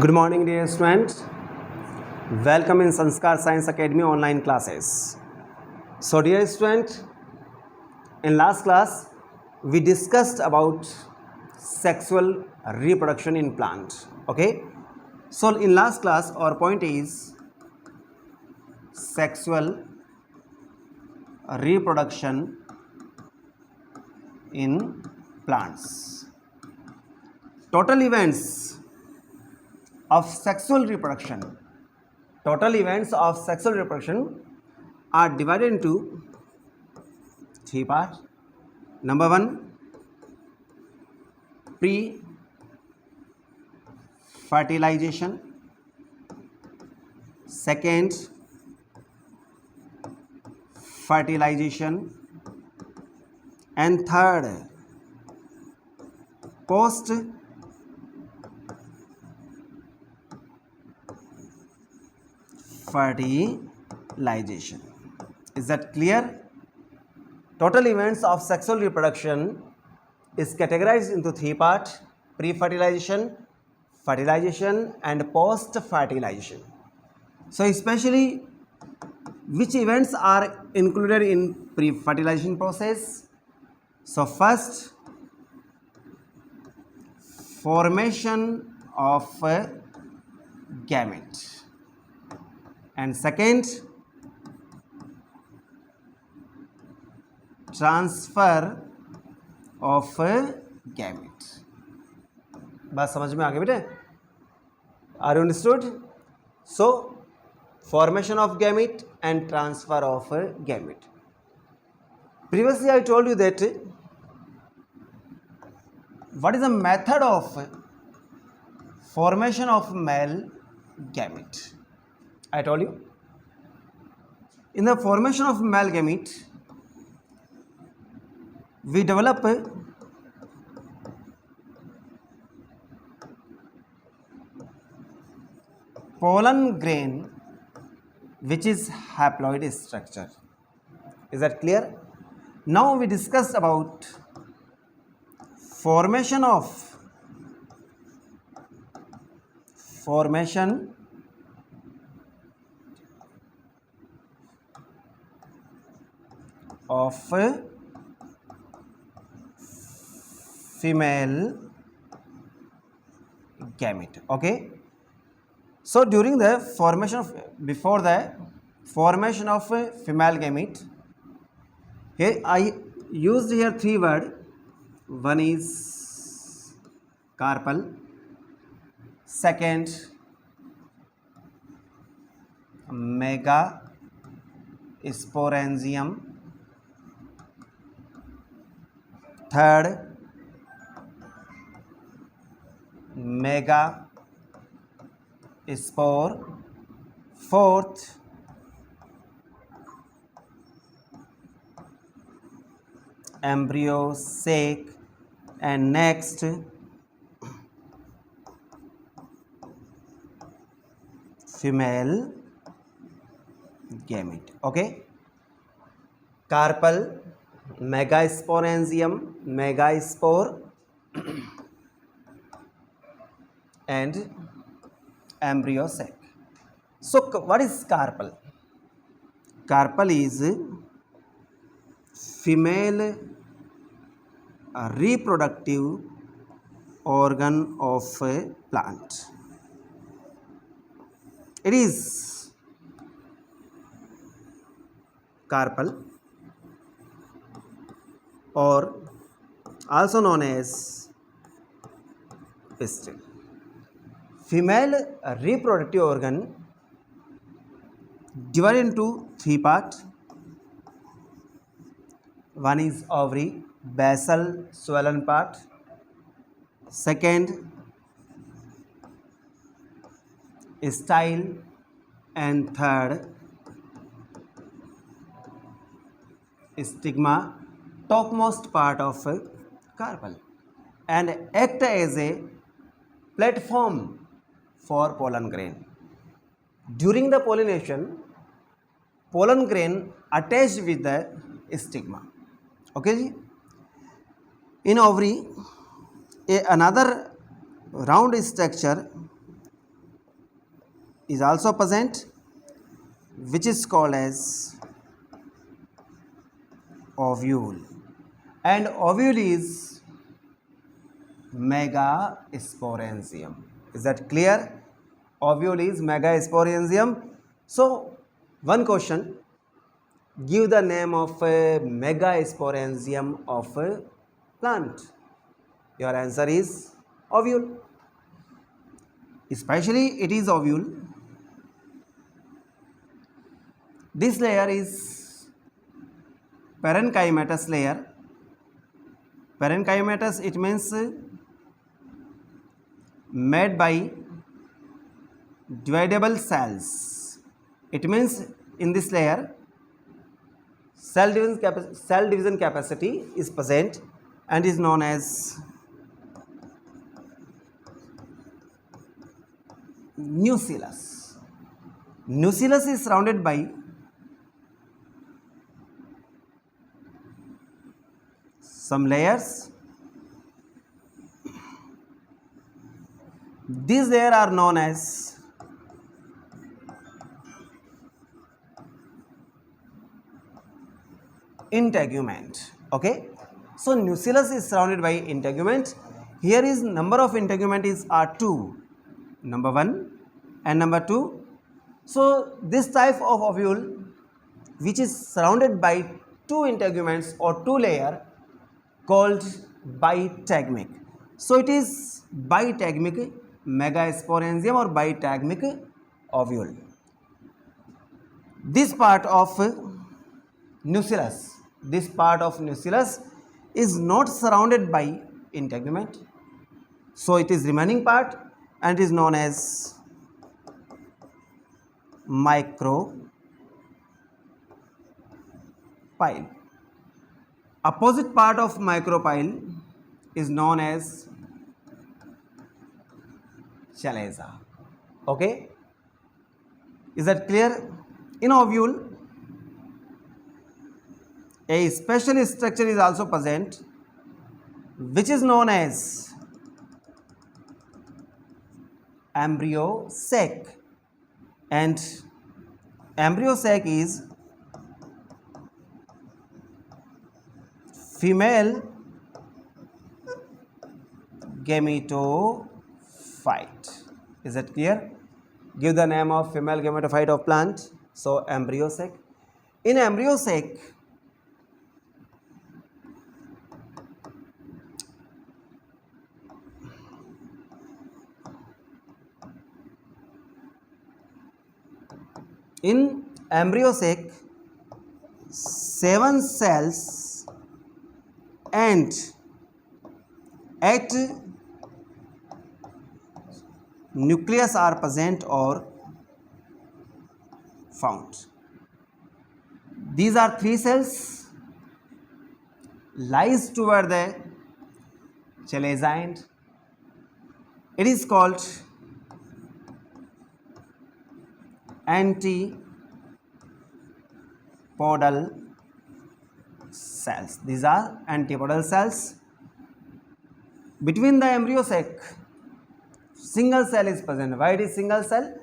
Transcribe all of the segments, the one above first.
Good morning, dear students. Welcome in Sanskar Science Academy online classes. So, dear student, in last class we discussed about sexual reproduction in plant. Okay. So, in last class our point is sexual reproduction in plants. Total events of sexual reproduction. Total events of sexual reproduction are divided into three parts. Number one, pre-fertilization. Second, fertilization. And third, post fertilization. Is that clear? Total events of sexual reproduction is categorized into three parts: pre-fertilization, fertilization, and post-fertilization. So, especially which events are included in pre-fertilization process? So, first, formation of a gamete. And second, transfer of a gamete. बात समझ में आ गई बेटे? Are you understood? So, formation of gamete and transfer of a gamete. Previously I told you that what is the method of formation of male gamete? I told you, in the formation of male gamete, we develop pollen grain which is haploid structure. Is that clear? Now we discussed about formation of female gamete. Okay. So during the formation of before the formation of a female gamete, here I used here three words. One is carpel, second megasporangium, third megaspore, fourth embryo sac, and next female gamete. Okay, carpel, megasporangium, megaspore, and embryo sac. So what is carpel? Carpel is female reproductive organ of a plant. It is carpel, or also known as pistil. Female reproductive organ divided into three parts. One is ovary, basal swollen part. Second, style, and third, stigma, topmost part of a carpel, and act as a platform for pollen grain. During the pollination, pollen grain attached with the stigma. Okay ji? In ovary, another round structure is also present, which is called as ovule, and ovule is megasporangium. Is that clear? Ovule is megasporangium. So one question, give the name of a megasporangium of a plant. Your answer is ovule. Especially it is ovule. This layer is parenchymatous layer. Parenchymatous, it means made by dividable cells. It means in this layer cell division capacity is present and is known as nucellus. Nucellus is surrounded by some layers. These layers are known as integument. Okay, so nucellus is surrounded by integument. Here is number of integument is are 2, number 1 and number 2. So this type of ovule which is surrounded by 2 integuments or 2 layer called bitegmic. So it is bitegmic megasporangium or bitegmic ovule. This part of nucellus, is not surrounded by integument, so it is remaining part and is known as micropyle. Opposite part of micropyle is known as chalaza. Okay, is that clear? In ovule, a special structure is also present which is known as embryo sac, and embryo sac is female gametophyte. Is that clear? Give the name of female gametophyte of plant. So embryo sac. In embryo sac, in embryo sac 7 cells and 8 nucleus are present or found. These are 3 cells lies toward the chalaza end. It is called antipodal cells. These are antipodal cells. Between the embryo sac, single cell is present. Why it is single cell?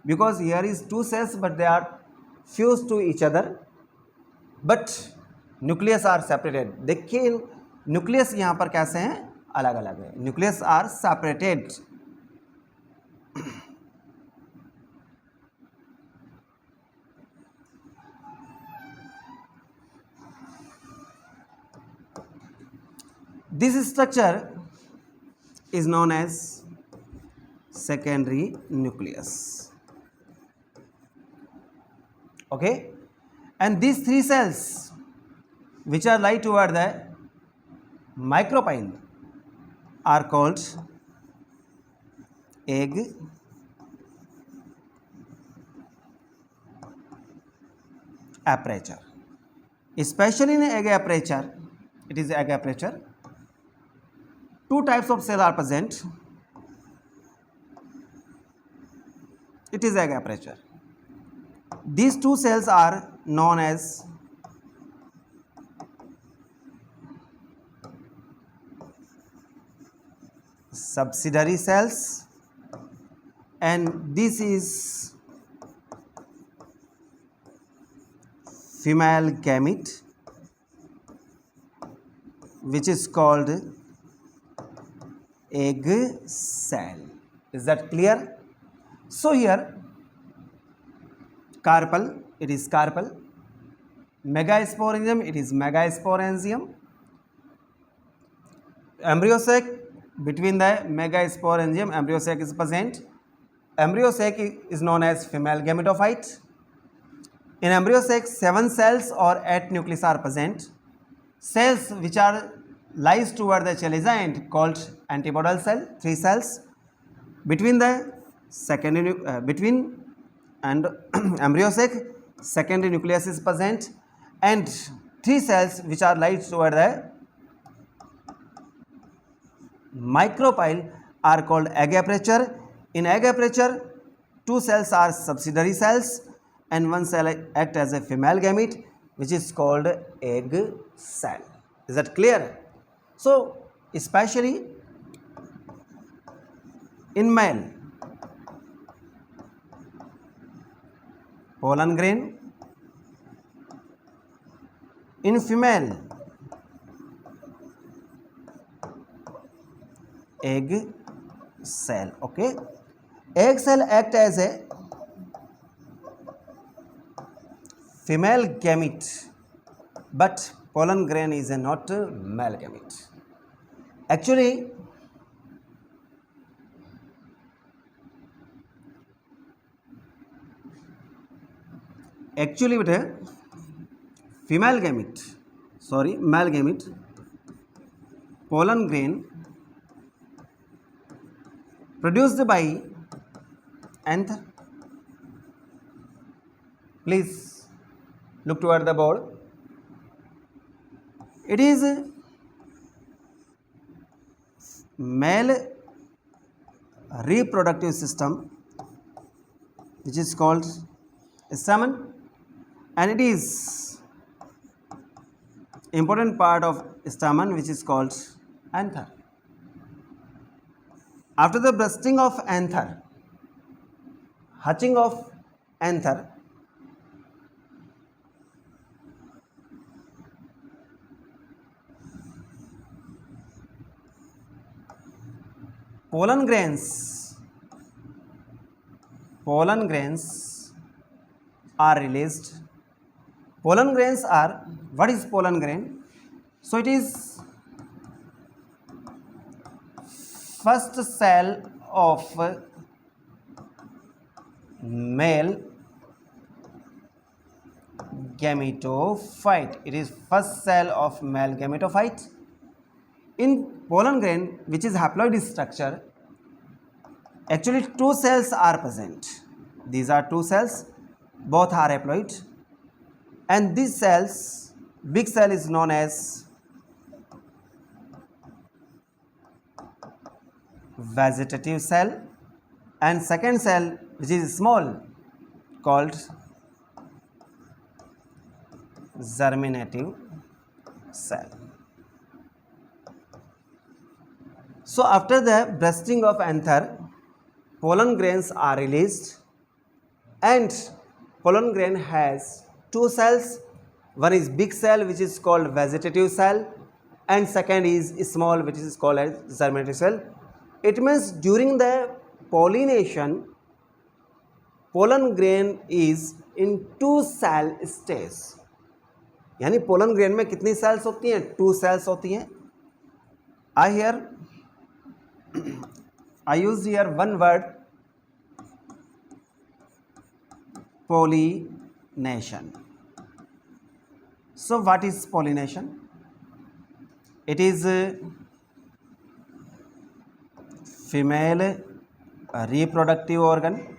Because here is 2 cells but they are fused to each other, but nucleus are separated. देखिए nucleus यहाँ पर कैसे हैं, अलग अलग है. Nucleus are separated. This structure is known as secondary nucleus. Okay, and these 3 cells which are lie toward the micropyle are called egg aperture. Especially in egg aperture, it is egg aperture. 2 types of cell are present. It is egg aperture. These 2 cells are known as subsidiary cells and this is female gamete, which is called egg cell. Is that clear? So here carpel, it is carpel. Megasporangium, it is megasporangium. Embryo sac, between the megasporangium, embryo sac is present. Embryo sac is known as female gametophyte. In embryo sac, 7 cells or 8 nuclei are present. Cells which are lies toward the chaliza end called antibodal cell, 3 cells. Between the secondary between and embryo sac, secondary nucleus is present, and 3 cells which are lies toward the micropyle are called egg aperture. In egg aperture, 2 cells are subsidiary cells and 1 cell act as a female gamete, which is called egg cell. Is that clear? So especially in male, pollen grain. In female, egg cell. Okay, egg cell act as a female gamete, but pollen grain is a not a male gamete. Actually, with a female gamete, male gamete, pollen grain produced by anther. Please look toward the board. It is male reproductive system, which is called stamen, and it is important part of stamen, which is called anther. After the bursting of anther, hatching of anther, pollen grains are released. Pollen grains are, what is pollen grain? So it is first cell of male gametophyte. It is first cell of male gametophyte. In pollen grain, which is haploid structure, actually 2 cells are present. These are 2 cells, both are haploid, and these cells, big cell is known as vegetative cell, and second cell, which is small, called germinative cell. So after the bursting of anther, pollen grains are released, and pollen grain has 2 cells. One is big cell, which is called vegetative cell, and second is small, which is called as germinative cell. It means during the pollination, pollen grain is in 2 cell stage. यानी pollen grain में कितनी sales होती हैं? 2 sales होती हैं. I used here one word, pollination. So what is pollination? It is female reproductive organ.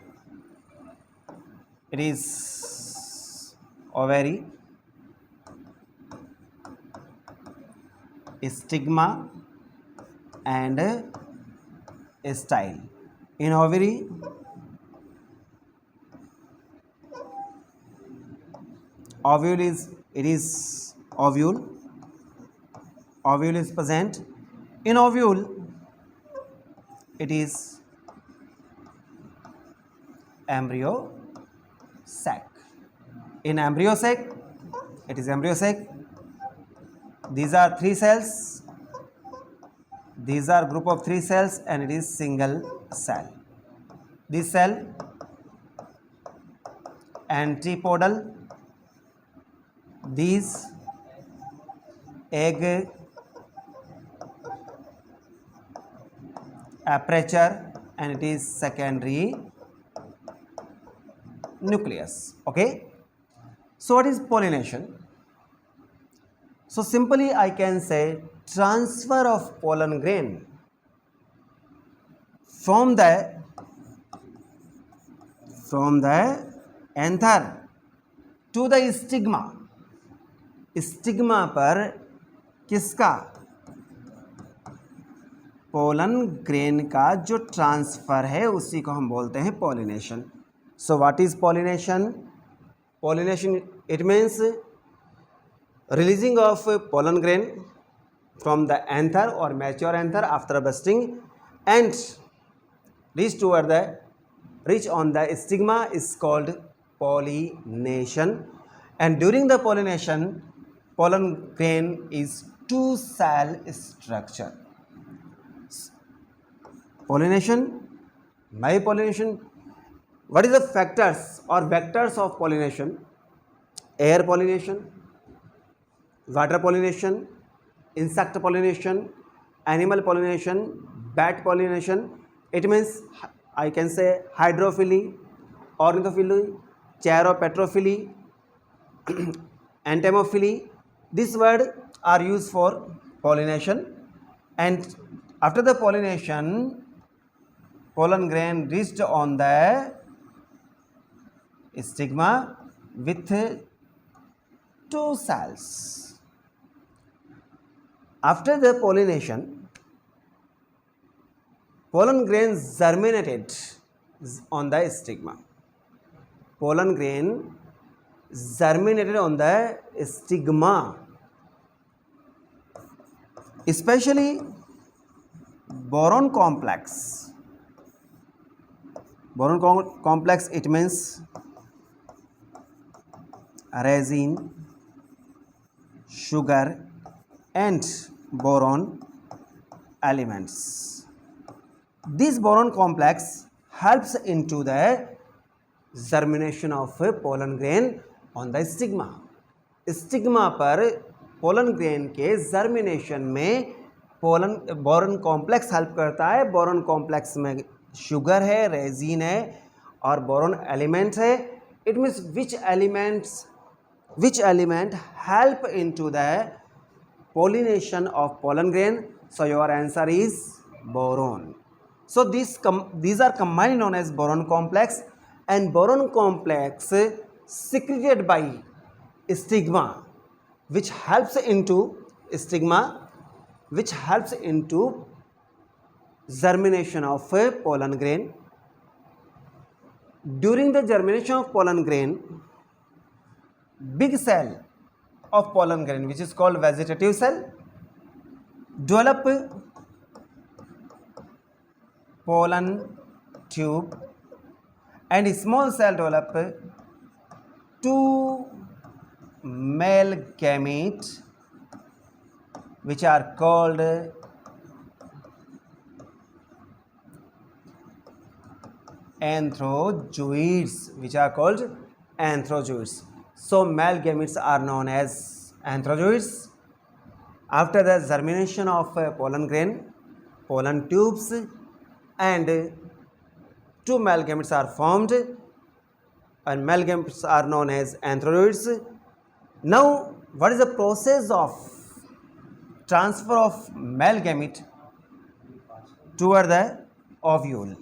It is ovary, stigma, and style. In ovary, ovule is present. In ovule, it is embryo sac. In embryo sac, it is embryo sac. These are 3 cells. These are group of 3 cells and it is single cell. This cell antipodal, these egg aperture and it is secondary nucleus. Okay, so what is pollination? So simply I can say transfer of pollen grain from the anther to the stigma. Stigma पर किसका? Pollen grain का जो transfer है उसी को हम बोलते हैं pollination. So what is pollination? Pollination it means releasing of pollen grain from the anther or mature anther after bursting and reach on the stigma is called pollination. And during the pollination, pollen grain is two cell structure. Pollination, by pollination, what is the factors or vectors of pollination? Air pollination, water pollination, insect pollination, animal pollination, bat pollination. It means I can say hydrophily, ornithophily, charopterophily, entomophily. These words are used for pollination. And after the pollination, pollen grain reached on the stigma with two cells. After the pollination, pollen grain germinated on the stigma. Pollen grain germinated on the stigma. Especially boron complex. Boron complex, it means resin, sugar and boron elements. This boron complex helps into the germination of pollen grain on the stigma. Stigma पर pollen grain के germination में boron complex help करता है. Boron complex में sugar है, resin है और boron element है. It means which element help into the pollination of pollen grain? So your answer is boron. So these are combined known as boron complex, and boron complex secreted by stigma which helps into germination of pollen grain. During the germination of pollen grain, big cell of pollen grain, which is called vegetative cell, develop pollen tube, and small cell develop two male gamete which are called anthrozoids. So male gametes are known as anthrozoids. After the germination of pollen grain, pollen tubes and two male gametes are formed, and male gametes are known as anthrozoids. Now, what is the process of transfer of male gamete toward the ovule?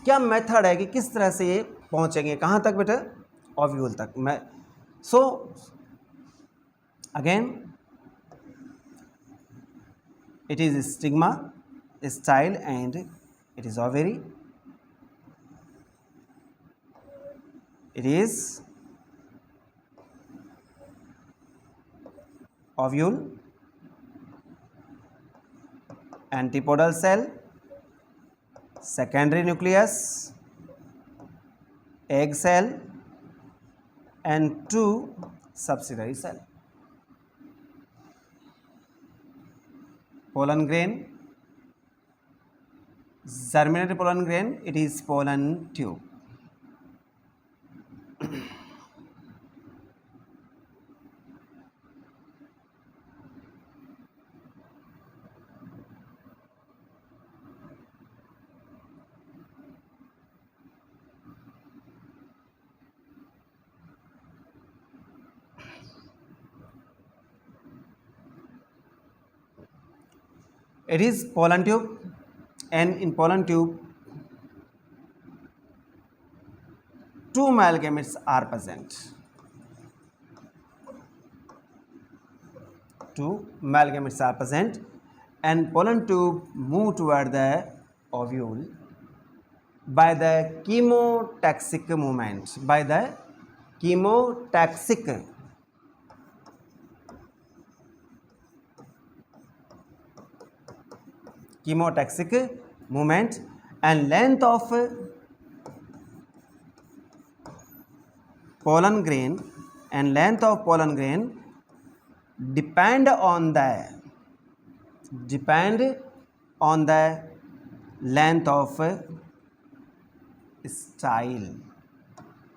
क्या method है कि किस तरह से ये पहुंचेंगे कहाँ तक बेटा? ओव्यूल तक. So again it is stigma, style, and it is ovary. It is ovule, antipodal cell, secondary nucleus, egg cell, and 2 subsidiary cell. Pollen grain, germinated pollen grain, it is pollen tube. It is pollen tube, and in pollen tube 2 male gametes are present. 2 male gametes are present, and pollen tube move toward the ovule by the chemotaxic movement. By the chemotaxic movement, and length of pollen grain depend on the length of style.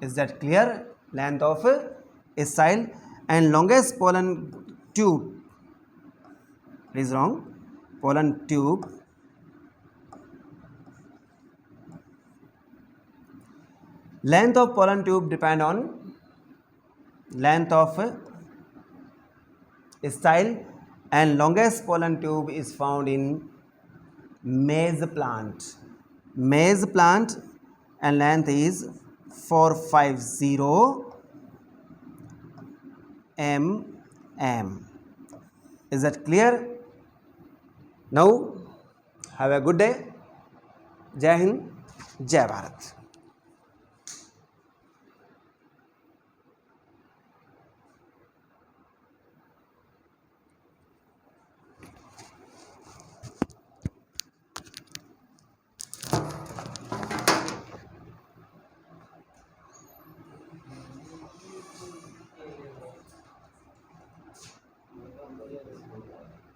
Is that clear? Length of style. And longest pollen tube, it is wrong, pollen tube length of pollen tube depend on length of style, and longest pollen tube is found in maize plant, and length is 450 mm. Is that clear? Now have a good day. Jai Hind, Jai Bharat.